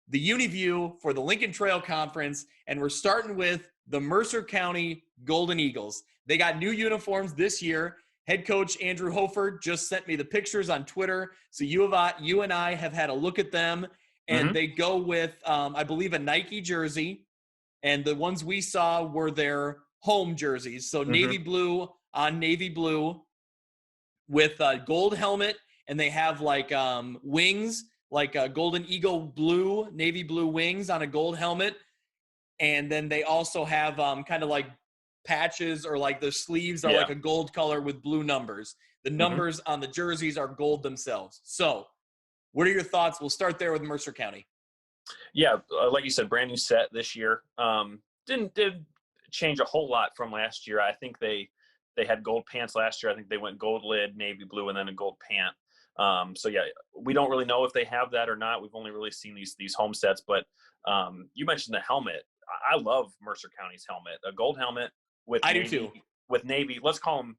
the UniView for the Lincoln Trail Conference, and we're starting with the Mercer County Golden Eagles. They got new uniforms this year. Head coach Andrew Hofer just sent me the pictures on Twitter, so you and I have had a look at them, and they go with, I believe, a Nike jersey, and the ones we saw were their home jerseys, so navy blue on navy blue with a gold helmet, and they have like wings, like a golden eagle blue, navy blue wings on a gold helmet. And then they also have kind of like patches, or like the sleeves are like a gold color with blue numbers. The numbers on the jerseys are gold themselves. So what are your thoughts? We'll start there with Mercer County. Yeah, like you said, brand new set this year. Didn't change a whole lot from last year. I think they had gold pants last year. I think they went gold lid, navy blue, and then a gold pant. So yeah, we don't really know if they have that or not. We've only really seen these home sets, but you mentioned the helmet. I love Mercer County's helmet, a gold helmet with I navy, do too. With navy. Let's call them,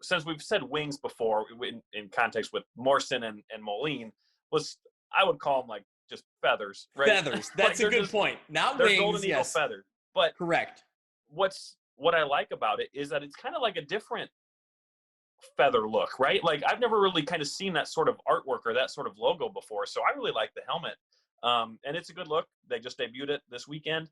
since we've said wings before in context with Morrison and Moline, I would call them like just feathers, right? Feathers. That's like a good point. Not they're wings. Golden Eagle feathers. But correct. What I like about it is that it's kind of like a different feather look, right? Like I've never really kind of seen that sort of artwork or that sort of logo before. So I really like the helmet. And it's a good look. They just debuted it this weekend.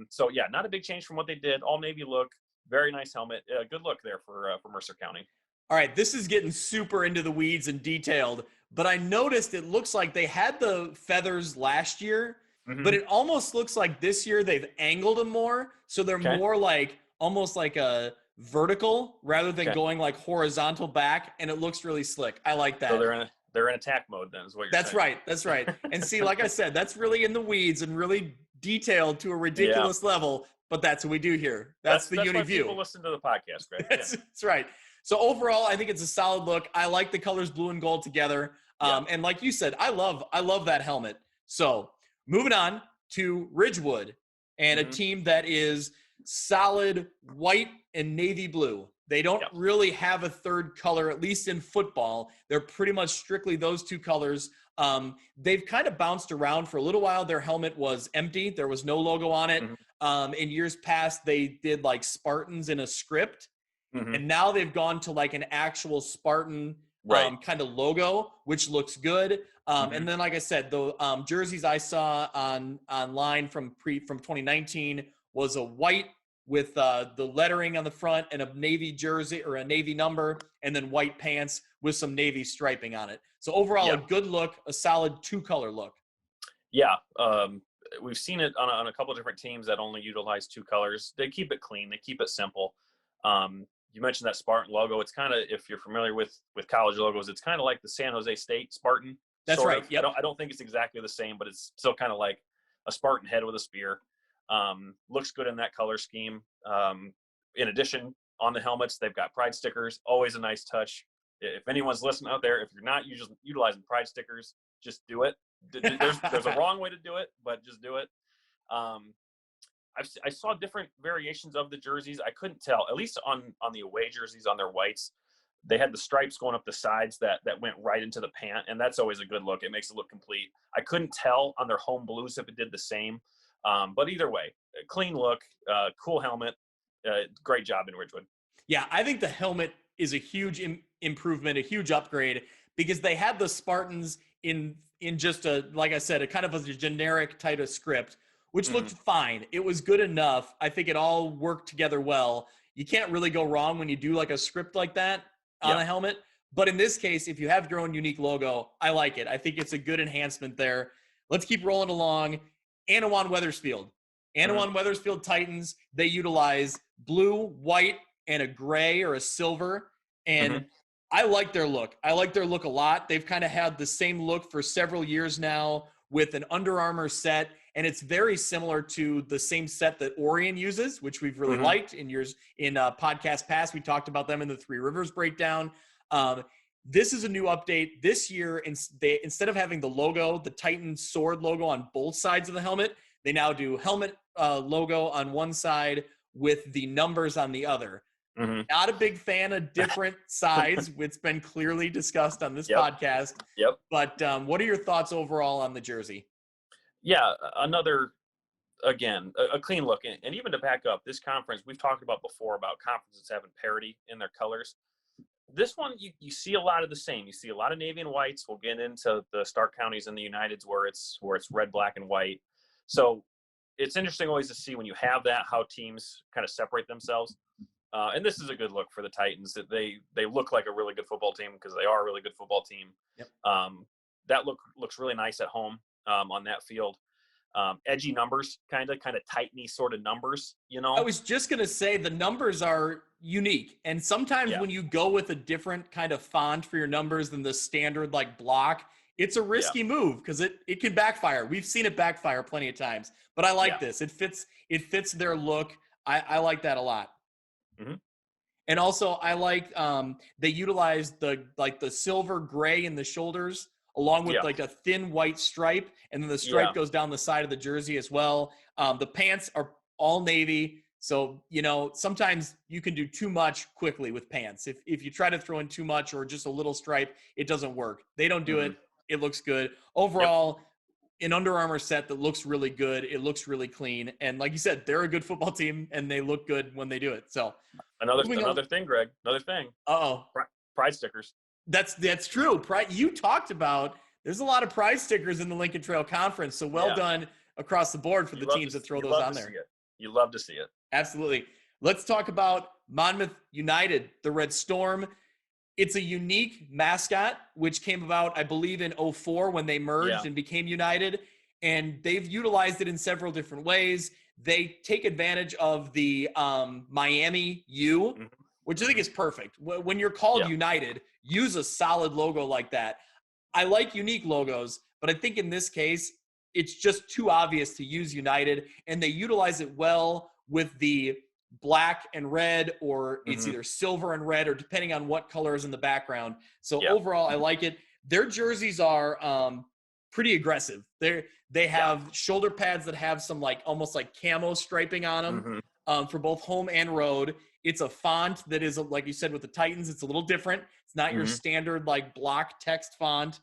So yeah, not a big change from what they did. All navy look, very nice helmet. Good look there for Mercer County. All right, this is getting super into the weeds and detailed, but I noticed it looks like they had the feathers last year, but it almost looks like this year they've angled them more, so they're more like almost like a vertical rather than going like horizontal back, and it looks really slick. I like that. So they're in attack mode then, is what you're saying. That's right. And see, like I said, that's really in the weeds and really detailed to a ridiculous level, but that's what we do here. That's the UniView. Why people listen to the podcast, Greg. That's right. So overall, I think it's a solid look. I like the colors blue and gold together. And like you said, I love that helmet. So moving on to Ridgewood and a team that is solid white and navy blue. They don't really have a third color, at least in football. They're pretty much strictly those two colors. They've kind of bounced around for a little while. Their helmet was empty. There was no logo on it. In years past, they did like Spartans in a script. And now they've gone to like an actual Spartan kind of logo, which looks good. And then, like I said, the jerseys I saw online from 2019 was a white with the lettering on the front and a navy jersey or a navy number, and then white pants with some navy striping on it. So overall, a good look, a solid two-color look. Yeah, we've seen it on a couple of different teams that only utilize two colors. They keep it clean. They keep it simple. You mentioned that Spartan logo. It's kind of, if you're familiar with college logos, it's kind of like the San Jose State Spartan. That's right. Yep. I don't think it's exactly the same, but it's still kind of like a Spartan head with a spear. Looks good in that color scheme. In addition, on the helmets, they've got pride stickers. Always a nice touch. If anyone's listening out there, if you're not utilizing pride stickers, just do it. There's a wrong way to do it, but just do it. I saw different variations of the jerseys. I couldn't tell, at least on the away jerseys, on their whites, they had the stripes going up the sides that went right into the pant, and that's always a good look. It makes it look complete. I couldn't tell on their home blues if it did the same, but either way, a clean look, cool helmet, great job in Ridgewood. Yeah, I think the helmet is a huge improvement, a huge upgrade, because they had the Spartans in just like I said, a kind of a generic type of script, which looked fine. It was good enough. I think it all worked together well. You can't really go wrong when you do like a script like that on a helmet. But in this case, if you have your own unique logo, I like it. I think it's a good enhancement there. Let's keep rolling along. Anawan Wethersfield. Anawan Wethersfield Titans, they utilize blue, white, and a gray or a silver. And I like their look. I like their look a lot. They've kind of had the same look for several years now with an Under Armour set. And it's very similar to the same set that Orion uses, which we've really liked in podcast past. We talked about them in the Three Rivers breakdown. This is a new update this year. Instead of having the logo, the Titan sword logo on both sides of the helmet, they now do helmet logo on one side with the numbers on the other. Not a big fan of different sides. It's been clearly discussed on this podcast. But what are your thoughts overall on the jersey? Yeah, another, again, a clean look. And even to back up, this conference, we've talked about before about conferences having parity in their colors. This one, you see a lot of the same. You see a lot of navy and whites. We'll get into the Stark counties and the Uniteds where it's red, black, and white. So it's interesting always to see when you have that, how teams kind of separate themselves. And this is a good look for the Titans. That they look like a really good football team because they are a really good football team. Yep. That looks really nice at home on that field. Edgy numbers, kind of tightny sort of numbers, I was just going to say the numbers are unique. And sometimes when you go with a different kind of font for your numbers than the standard like block, it's a risky move because it can backfire. We've seen it backfire plenty of times. But I like this. It fits their look. I like that a lot. Mm-hmm. And also I like they utilize the silver gray in the shoulders along with like a thin white stripe, and then the stripe goes down the side of the jersey as well. The pants are all navy. So, sometimes you can do too much quickly with pants. If you try to throw in too much or just a little stripe, it doesn't work. They don't do it. It looks good. Overall, an Under Armour set that looks really good. It looks really clean. And like you said, they're a good football team and they look good when they do it. So another thing, Greg, another thing. Pride stickers. That's true. Pride, you talked about, there's a lot of pride stickers in the Lincoln Trail Conference. So well done across the board for the teams that throw those on there. You love to see it. Absolutely. Let's talk about Monmouth United, the Red Storm. It's a unique mascot, which came about, I believe, in 2004 when they merged and became United. And they've utilized it in several different ways. They take advantage of the Miami U, which I think is perfect. When you're called United, use a solid logo like that. I like unique logos, but I think in this case, it's just too obvious to use United. And they utilize it well with the black and red, or it's either silver and red, or depending on what color is in the background. So overall, I like it. Their jerseys are pretty aggressive. They have shoulder pads that have some almost like camo striping on them for both home and road. It's a font that is, like you said, with the Titans, it's a little different. It's not your standard block text font.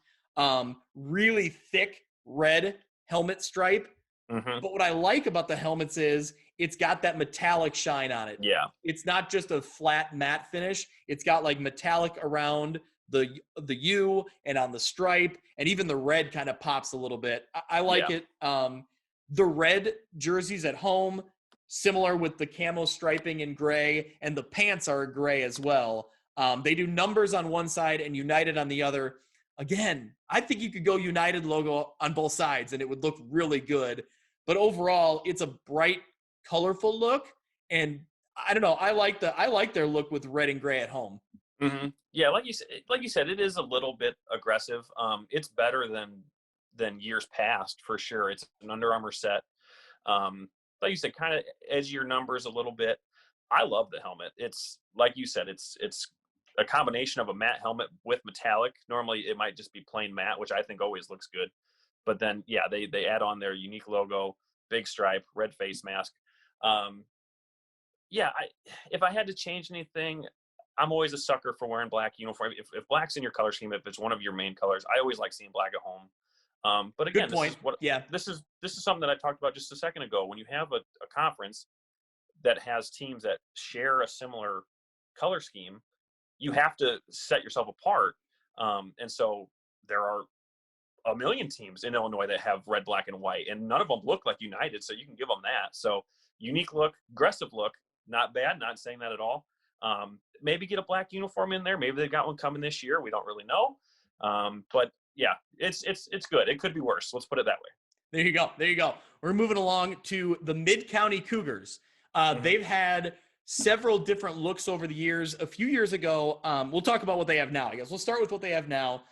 Really thick red helmet stripe. But what I like about the helmets is it's got that metallic shine on it. Yeah. It's not just a flat matte finish. It's got metallic around the U and on the stripe, and even the red kind of pops a little bit. I like it. The red jerseys at home, similar with the camo striping in gray, and the pants are gray as well. They do numbers on one side and United on the other. Again, I think you could go United logo on both sides and it would look really good. But overall, it's a bright, colorful look. And I don't know, I like their look with red and gray at home. Yeah, like you said, it is a little bit aggressive. It's better than years past for sure. It's an Under Armour set. Like you said, kind of edgier numbers a little bit. I love the helmet. It's like you said, it's a combination of a matte helmet with metallic. Normally it might just be plain matte, which I think always looks good. But then, they add on their unique logo, big stripe, red face mask. If I had to change anything, I'm always a sucker for wearing black uniform. If black's in your color scheme, if it's one of your main colors, I always like seeing black at home. But again, this is something that I talked about just a second ago. When you have a conference that has teams that share a similar color scheme, you have to set yourself apart. And so there are a million teams in Illinois that have red, black, and white, and none of them look like United, so you can give them that. So unique look, aggressive look, not bad, not saying that at all. Maybe get a black uniform in there. Maybe they've got one coming this year. We don't really know. But it's good. It could be worse. Let's put it that way. There you go. We're moving along to the Mid-County Cougars. They've had several different looks over the years. A few years ago, we'll talk about what they have now. I guess we'll start with what they have now.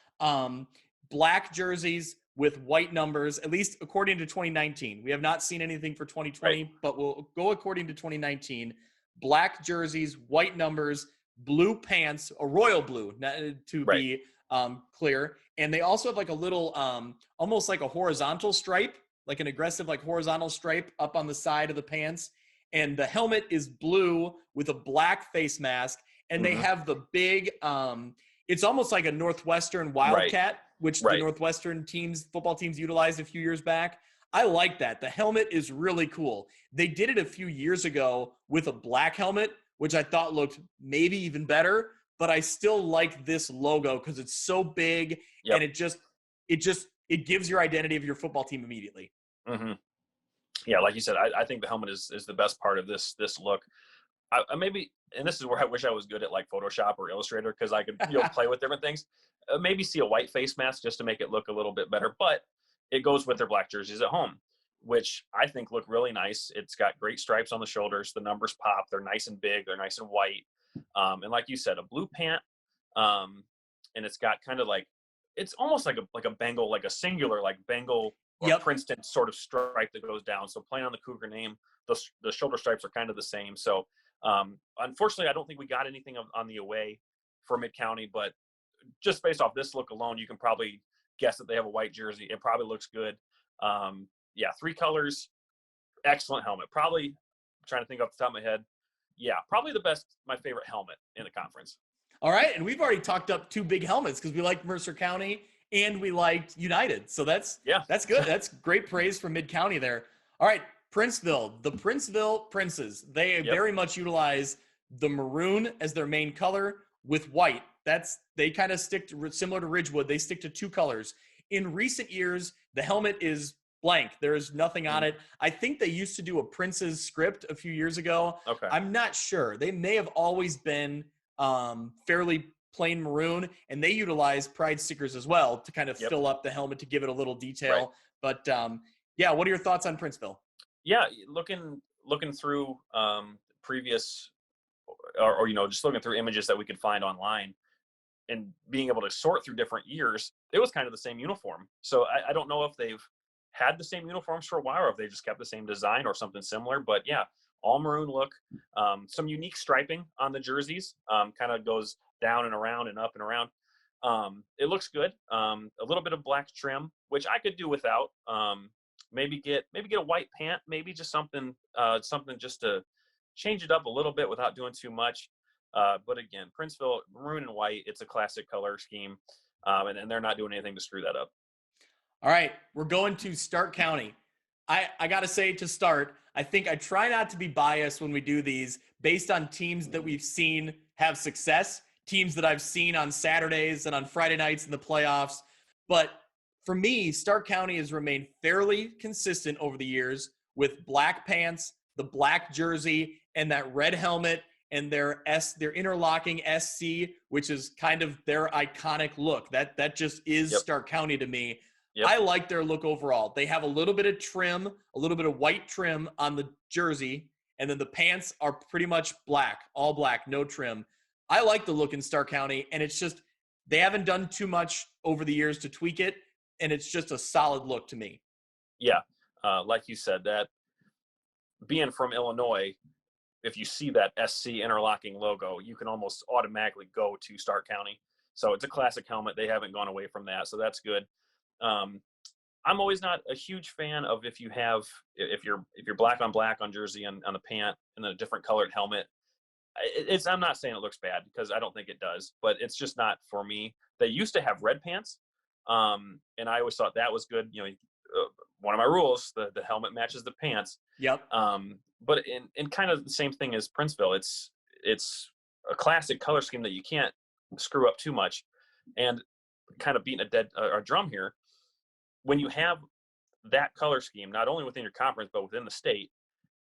Black jerseys with white numbers, at least according to 2019. We have not seen anything for 2020, but we'll go according to 2019. Black jerseys, white numbers, blue pants, a royal blue, to be clear. And they also have a little, almost like a horizontal stripe, like an aggressive, horizontal stripe up on the side of the pants. And the helmet is blue with a black face mask. And they have the big, it's almost like a Northwestern Wildcat, which the Northwestern football teams utilized a few years back. I like that. The helmet is really cool. They did it a few years ago with a black helmet, which I thought looked maybe even better, but I still like this logo because it's so big Yep. and it gives your identity of your football team immediately. Mm-hmm. Yeah, like you said, I think the helmet is the best part of this look. I maybe, and this is where I wish I was good at like Photoshop or Illustrator, because I could play with different things. Maybe see a white face mask just to make it look a little bit better, but it goes with their black jerseys at home, which I think look really nice. It's got great stripes on the shoulders. The numbers pop. They're nice and big. They're nice and white. And like you said, a blue pant, and it's got kind of like, it's almost like a Bengal, like a singular like Bengal or Princeton sort of stripe that goes down. So playing on the Cougar name, the shoulder stripes are kind of the same. So unfortunately, I don't think we got anything on the away for Mid-County, but just based off this look alone, you can probably guess that they have a white jersey. It probably looks good. Yeah, 3 colors, excellent helmet. Probably, I'm trying to think off the top of my head. Yeah, probably my favorite helmet in the conference. All right, and we've already talked up 2 big helmets because we liked Mercer County and we liked United. So that's good. That's great praise for Mid-County there. All right, Princeville, the Princeville Princes. They very much utilize the maroon as their main color with white. They kind of stick to, similar to Ridgewood, they stick to 2 colors. In recent years, the helmet is blank. There is nothing on it. I think they used to do a Prince's script a few years ago. Okay. I'm not sure. They may have always been fairly plain maroon, and they utilize pride stickers as well to kind of fill up the helmet to give it a little detail. Right. But yeah, what are your thoughts on Princeville? Yeah, looking through previous or just looking through images that we could find online and being able to sort through different years, it was kind of the same uniform. So I don't know if they've had the same uniforms for a while or if they just kept the same design or something similar. But yeah, all maroon look. Some unique striping on the jerseys, kind of goes down and around and up and around. It looks good. A little bit of black trim, which I could do without. Maybe get a white pant, maybe just something just to change it up a little bit without doing too much. But again, Princeville, maroon and white, it's a classic color scheme, and they're not doing anything to screw that up. All right, we're going to Stark County. I got to say to start, I think I try not to be biased when we do these based on teams that we've seen have success, teams that I've seen on Saturdays and on Friday nights in the playoffs. But for me, Stark County has remained fairly consistent over the years with black pants, the black jersey, and that red helmet, and their interlocking SC, which is kind of their iconic look. That just is Stark County to me. Yep. I like their look overall. They have a little bit of trim, a little bit of white trim on the jersey, and then the pants are pretty much black, all black, no trim. I like the look in Stark County, and it's just they haven't done too much over the years to tweak it, and it's just a solid look to me. Yeah, like you said, that being from Illinois, if you see that SC interlocking logo, you can almost automatically go to Stark County. So it's a classic helmet. They haven't gone away from that, so that's good. I'm always not a huge fan of if you're black on jersey and on the pant and then a different colored helmet. I'm not saying it looks bad because I don't think it does, but it's just not for me. They used to have red pants, and I always thought that was good. One of my rules, the helmet matches the pants. Yep. But in kind of the same thing as Princeville, it's a classic color scheme that you can't screw up too much. And kind of beating a drum here, when you have that color scheme, not only within your conference, but within the state,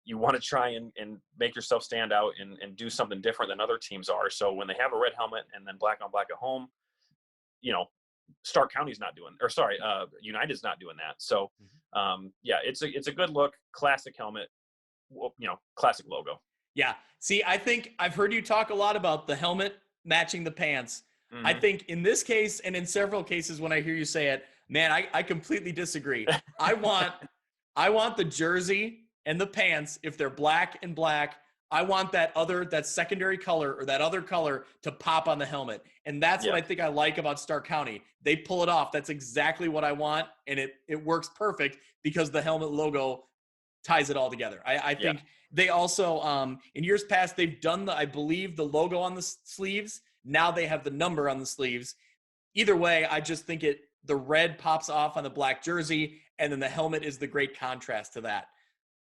you want to try and make yourself stand out and do something different than other teams are. So when they have a red helmet and then black on black at home, Stark County's not doing, United's not doing that. So yeah, it's a good look, classic helmet, classic logo. Yeah. See, I think I've heard you talk a lot about the helmet matching the pants. Mm-hmm. I think in this case and in several cases when I hear you say it, man, I completely disagree. I want the jersey and the pants, if they're black and black, I want that secondary color or that other color to pop on the helmet. And that's what I think I like about Stark County. They pull it off. That's exactly what I want. And it works perfect because the helmet logo ties it all together. I think they also, in years past, they've done I believe the logo on the sleeves. Now they have the number on the sleeves. Either way, I just think the red pops off on the black jersey and then the helmet is the great contrast to that.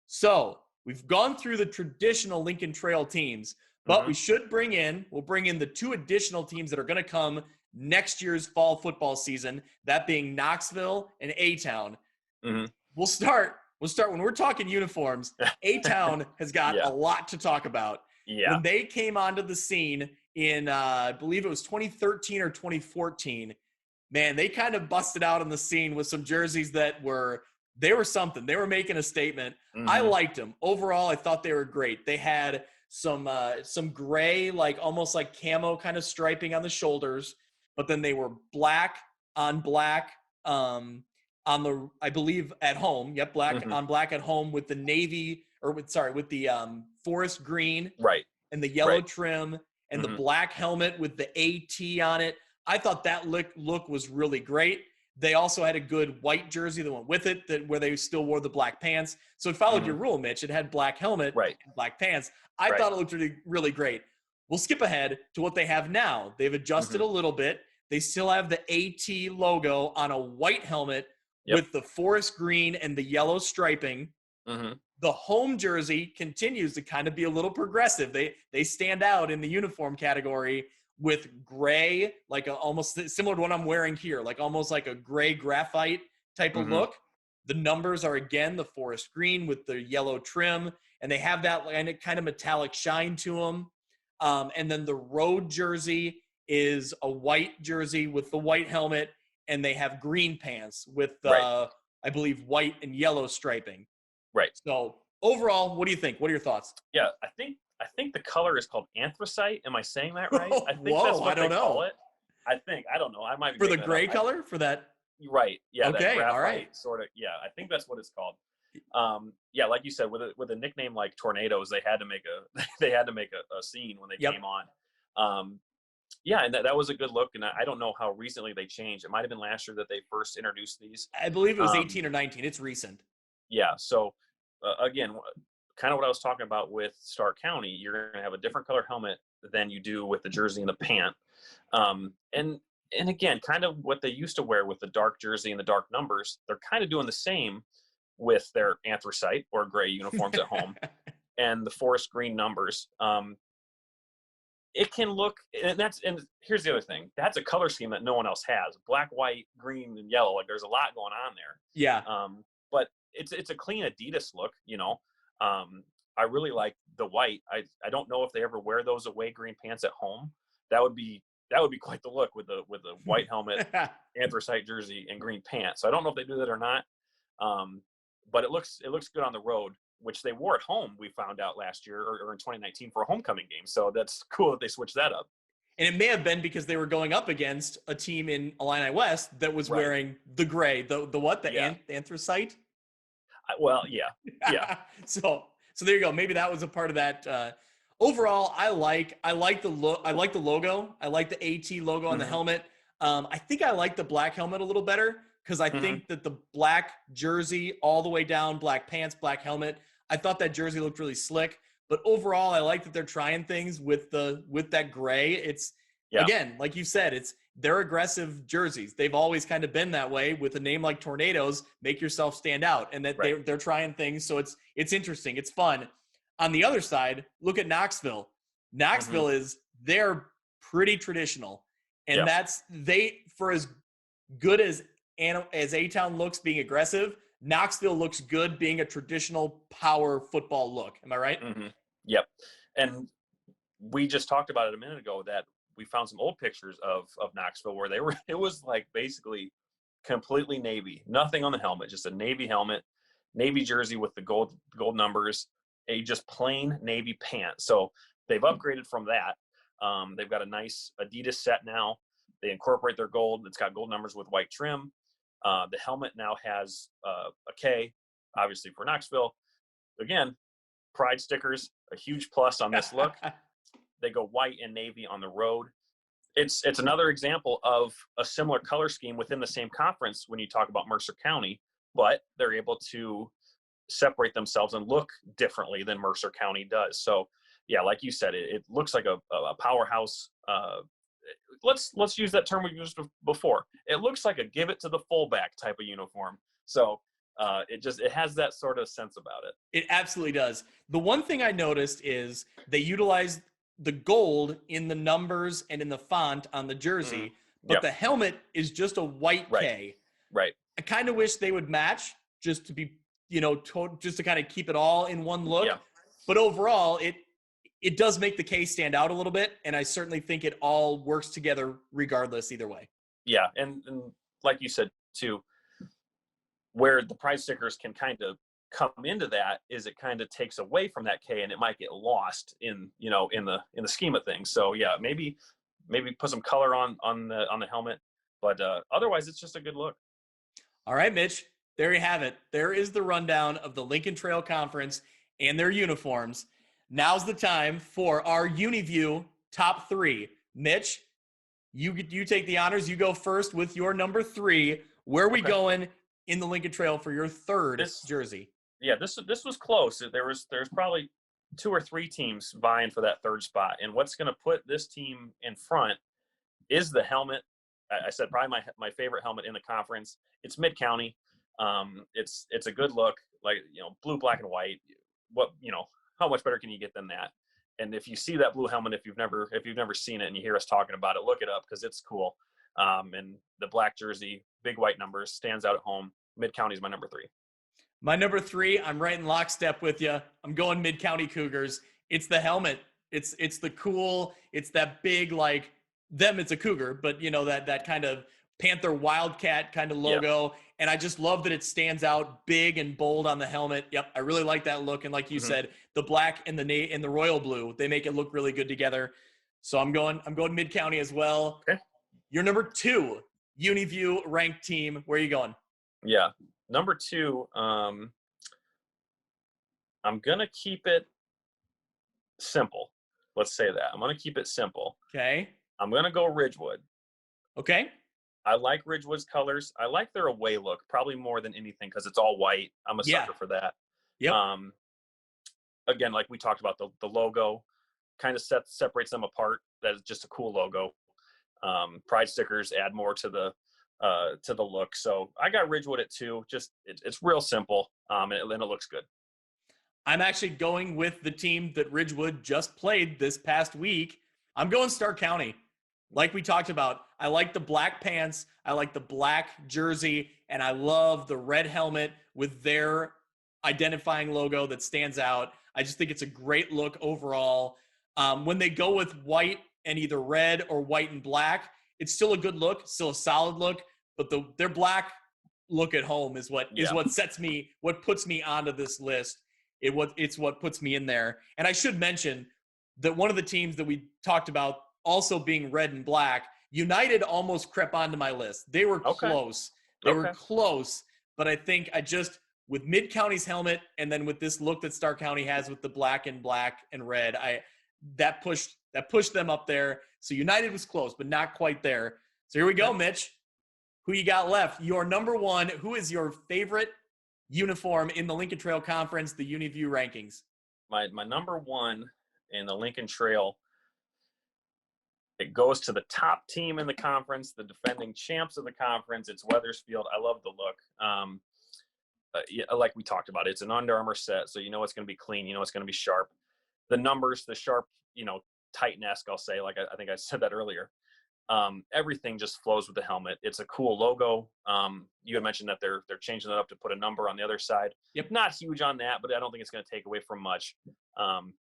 So we've gone through the traditional Lincoln Trail teams, but we'll bring in the 2 additional teams that are going to come next year's fall football season, that being Knoxville and ATown. We'll start when we're talking uniforms. ATown has got a lot to talk about. Yeah. When they came onto the scene in, I believe it was 2013 or 2014, man, they kind of busted out on the scene with some jerseys that were something. They were making a statement. I liked them. Overall, I thought they were great. They had some gray, like almost like camo kind of striping on the shoulders, but then they were black on black on the, I believe, at home. Yep, black on black at home with the navy, or with the forest green, right, and the yellow trim, and the black helmet with the AT on it. I thought that look was really great. They also had a good white jersey that went with it, where they still wore the black pants. So it followed your rule, Mitch. It had black helmet, and black pants. I thought it looked really, really great. We'll skip ahead to what they have now. They've adjusted a little bit. They still have the AT logo on a white helmet with the forest green and the yellow striping. The home jersey continues to kind of be a little progressive. They stand out in the uniform category with gray, like almost similar to what I'm wearing here, like almost like a gray graphite type of look. The numbers are, again, the forest green with the yellow trim, and they have that kind of metallic shine to them. And then the road jersey is a white jersey with the white helmet, and they have green pants with, I believe, white and yellow striping. Right. So overall, what do you think? What are your thoughts? Yeah, I think the color is called anthracite. Am I saying that right? I think Whoa, that's what I don't they know. call it. I don't know. I might be For the making gray that up. color? For that? Right. Yeah. Okay. That graphite, all right. Sort of. Yeah. I think that's what it's called. Yeah. Like you said, with a nickname like Tornadoes, they had to make a scene when they came on. Yeah, and that was a good look. And I don't know how recently they changed. It might have been last year that they first introduced these. I believe it was 18 or 19. It's recent. Yeah. So again, kind of what I was talking about with Stark County, you're going to have a different color helmet than you do with the jersey and the pant. And again, kind of what they used to wear with the dark jersey and the dark numbers, they're kind of doing the same with their anthracite or gray uniforms at home and the forest green numbers. It can look, and here's the other thing. That's a color scheme that no one else has. Black, white, green, and yellow. Like, there's a lot going on there. Yeah. But it's a clean Adidas look, you know. I really like the white. I don't know if they ever wear those away green pants at home. That would be quite the look with the white helmet, anthracite jersey, and green pants. So I don't know if they do that or not. But it looks good on the road, which they wore at home, we found out last year or in 2019 for a homecoming game. So that's cool that they switched that up. And it may have been because they were going up against a team in Illini West that was wearing the gray, the what, the anthracite? Well, yeah. So there you go. Maybe that was a part of that. Overall, I like the look. I like the logo. I like the AT logo on the helmet. I think I like the black helmet a little better because I think that the black jersey all the way down, black pants, black helmet, I thought that jersey looked really slick. But overall, I like that they're trying things with that gray. It's again, like you said, they're aggressive jerseys. They've always kind of been that way. With a name like Tornadoes, make yourself stand out, and that they're trying things. So it's interesting. It's fun. On the other side, look at Knoxville. Knoxville they're pretty traditional, and that's for as good as ATown looks being aggressive, Knoxville looks good being a traditional power football look. Am I right? Yep. And we just talked about it a minute ago that we found some old pictures of Knoxville where it was like basically completely navy, nothing on the helmet, just a navy helmet, navy jersey with the gold numbers, a just plain navy pant. So they've upgraded from that. They've got a nice Adidas set now. They incorporate their gold. It's got gold numbers with white trim. The helmet now has a K, obviously for Knoxville. Again, pride stickers, a huge plus on this look. They go white and navy on the road. It's another example of a similar color scheme within the same conference when you talk about Mercer County, but they're able to separate themselves and look differently than Mercer County does. So, yeah, like you said, it looks like a powerhouse. Let's use that term we used before. It looks like a give it to the fullback type of uniform. So It has that sort of sense about it. It absolutely does. The one thing I noticed is they utilized the gold in the numbers and in the font on the jersey, but Yep. the helmet is just a white Right. K. Right. I kind of wish they would match just to be, just to kind of keep it all in one look. Yeah. But overall, it does make the K stand out a little bit, and I certainly think it all works together regardless either way. Yeah, and like you said too, where the prize stickers can kind of come into that is it kind of takes away from that K, and it might get lost in the scheme of things. So yeah, maybe put some color on the helmet, but otherwise it's just a good look. All right, Mitch, there you have it. There is the rundown of the Lincoln Trail Conference and their uniforms. Now's the time for our UniView top 3. Mitch, you take the honors. You go first with your number 3. Where are we going in the Lincoln Trail for your third jersey? Yeah, this was close. There's probably 2 or 3 teams vying for that third spot, and what's going to put this team in front is the helmet. I said probably my favorite helmet in the conference. It's Mid-County. It's a good look, like blue, black, and white. How much better can you get than that? And if you see that blue helmet, if you've never seen it and you hear us talking about it, look it up because it's cool. And the black jersey, big white numbers, stands out at home. Mid-County is my number 3. My number 3, I'm right in lockstep with you. I'm going Mid-County Cougars. It's the helmet. It's the cool. It's that big, like them. It's a cougar, but that kind of Panther Wildcat kind of logo. Yep. And I just love that it stands out big and bold on the helmet. Yep, I really like that look. And like you said, the black and the royal blue, they make it look really good together. So I'm going Mid-County as well. Okay. Your number 2, UniView ranked team. Where are you going? Yeah. Number 2, I'm going to keep it simple. Let's say that. I'm going to keep it simple. Okay. I'm going to go Ridgewood. Okay. I like Ridgewood's colors. I like their away look probably more than anything because it's all white. I'm a sucker for that. Yep. Again, like we talked about, the logo kind of separates them apart. That is just a cool logo. Pride stickers add more to the look. So I got Ridgewood at 2. Just it's real simple, and it looks good. I'm actually going with the team that Ridgewood just played this past week. I'm going Stark County. Like we talked about, I like the black pants, I like the black jersey, and I love the red helmet with their identifying logo that stands out. I just think it's a great look overall. When they go with white and either red or white and black, it's still a good look, still a solid look, but their black look at home is what puts me onto this list. It's what puts me in there. And I should mention that one of the teams that we talked about also being red and black, United almost crept onto my list. They were close. They were close, but I think with Mid-County's helmet and then with this look that Stark County has with the black and red, that pushed them up there. So United was close, but not quite there. So here we go, Mitch. Who you got left? Your number 1. Who is your favorite uniform in the Lincoln Trail Conference, the UniView rankings? My number 1 in the Lincoln Trail, it goes to the top team in the conference, the defending champs of the conference. It's Wethersfield. I love the look. Like we talked about, it's an Under Armour set, so it's going to be clean. It's going to be sharp. The numbers, the sharp, Titan-esque, I'll say, like I think I said that earlier. Everything just flows with the helmet. It's a cool logo. You had mentioned that they're changing it up to put a number on the other side. Yep. Not huge on that, but I don't think it's going to take away from much.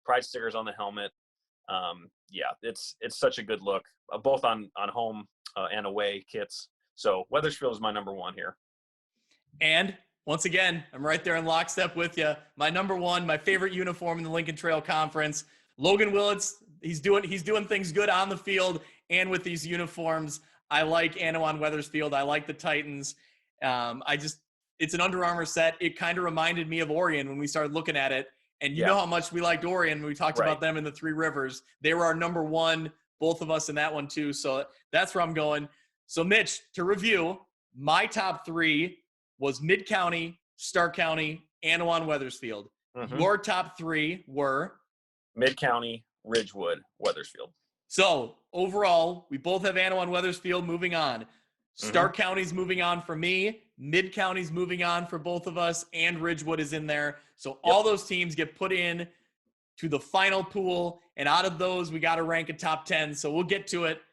Pride stickers on the helmet. It's such a good look, both on home and away kits. So Wethersfield is my number 1 here. And once again, I'm right there in lockstep with you. My number 1, my favorite uniform in the Lincoln Trail Conference, Logan Willits. He's doing things good on the field and with these uniforms. I like Anawan Wethersfield. I like the Titans. It's an Under Armour set. It kind of reminded me of Orion when we started looking at it. And you know how much we liked Orion when we talked about them in the Three Rivers. They were our number 1, both of us in that one too. So that's where I'm going. So Mitch, to review, my top 3 was Mid-County, Stark County, Anawan Wethersfield. Mm-hmm. Your top 3 were? Mid-County, Ridgewood, Wethersfield. So overall, we both have Anawan Wethersfield moving on. Stark County's moving on for me. Mid-County's moving on for both of us, and Ridgewood is in there. So all those teams get put in to the final pool, and out of those, we got to rank a top 10. So we'll get to it